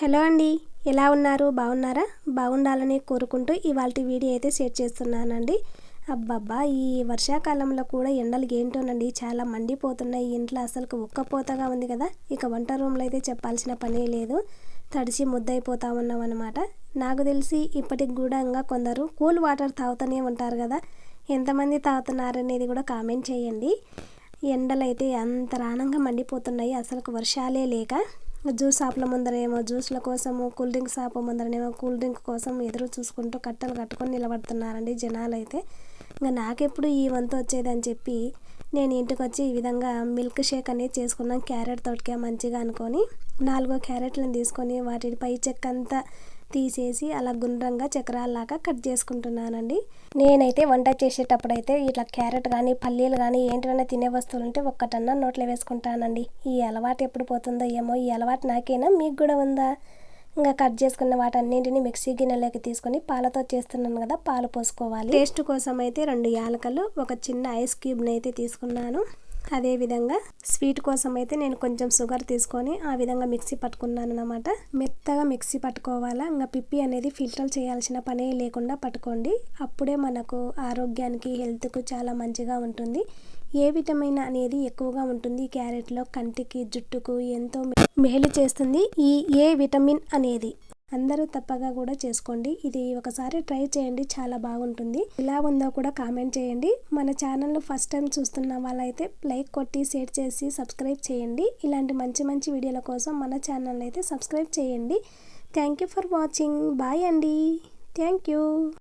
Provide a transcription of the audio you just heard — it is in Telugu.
హలో అండి, ఎలా ఉన్నారు? బాగున్నారా? బాగుండాలని కోరుకుంటూ ఇవాల్టి వీడియో అయితే షేర్ చేస్తున్నానండి. అబ్బబ్బా, ఈ వర్షాకాలంలో కూడా ఎండలు ఏంటోనండి చాలా మండిపోతున్నాయి. ఇంట్లో అసలుకు ఉక్కపోతగా ఉంది కదా. ఇక వంట రూమ్లో అయితే చెప్పాల్సిన పనే లేదు, తడిసి ముద్దయిపోతా ఉన్నాం అనమాట. నాకు తెలిసి ఇప్పటికి కూడా ఇంకా కొందరు కూల్ వాటర్ తాగుతూనే ఉంటారు కదా. ఎంతమంది తాగుతున్నారనేది కూడా కామెంట్ చేయండి. ఎండలు అయితే అంతరాణంగా మండిపోతున్నాయి, అసలుకు వర్షాలే లేక. జ్యూస్ షాప్ల ముందరేమో జ్యూస్ల కోసము, కూల్ డ్రింక్ షాప్ ముందరనేమో కూల్ డ్రింక్ కోసం ఎదురు చూసుకుంటూ కట్టలు కట్టుకొని నిలబడుతున్నారండి జనాలు అయితే. ఇంకా నాకెప్పుడు ఈ వంతు వచ్చేదని చెప్పి నేను ఇంటికి వచ్చి ఈ విధంగా మిల్క్ షేక్ అనేది చేసుకున్నాను. క్యారెట్ తోటికే మంచిగా అనుకొని 4 క్యారెట్లను తీసుకొని వాటి పై చెక్క అంతా తీసేసి అలా గుండ్రంగా చక్రాల్లాగా కట్ చేసుకుంటున్నానండి. నేనైతే వంట చేసేటప్పుడు అయితే ఇట్లా క్యారెట్ కానీ పల్లీలు కానీ ఏంటివైనా తినే వస్తువులు ఉంటే ఒక్కటన్నా నోట్లో వేసుకుంటానండి. ఈ అలవాటు ఎప్పుడు పోతుందో ఏమో. ఈ అలవాటు నాకేనా, మీకు కూడా ఉందా? ఇంకా కట్ చేసుకున్న వాటన్నింటినీ మిక్సీ గిన్నెలోకి తీసుకొని పాలతో చేస్తున్నాను కదా, పాలు పోసుకోవాలి. టేస్ట్ కోసం అయితే 2 యాలకలు, ఒక చిన్న ఐస్ క్యూబ్ని అయితే తీసుకున్నాను. అదేవిధంగా స్వీట్ కోసం అయితే నేను కొంచెం షుగర్ తీసుకొని ఆ విధంగా మిక్సీ పట్టుకున్నాను అన్నమాట. మెత్తగా మిక్సీ పట్టుకోవాలా. ఇంకా పిప్పి అనేది ఫిల్టర్ చేయాల్సిన పనే లేకుండా పట్టుకోండి. అప్పుడే మనకు ఆరోగ్యానికి, హెల్త్కు చాలా మంచిగా ఉంటుంది. ఏ విటమిన్ అనేది ఎక్కువగా ఉంటుంది క్యారెట్లో, కంటికి, జుట్టుకు ఎంతో మేలు చేస్తుంది ఈ ఏ విటమిన్ అనేది. అందరూ తప్పగా కూడా చేసుకోండి. ఇది ఒకసారి ట్రై చేయండి, చాలా బాగుంటుంది. ఎలా ఉందో కూడా కామెంట్ చేయండి. మన ఛానల్ను ఫస్ట్ టైం చూస్తున్న వాళ్ళైతే లైక్ కొట్టి షేర్ చేసి సబ్స్క్రైబ్ చేయండి. ఇలాంటి మంచి మంచి వీడియోల కోసం మన ఛానల్ అయితే సబ్స్క్రైబ్ చేయండి. Thank you for watching. Bye అండి. Thank you.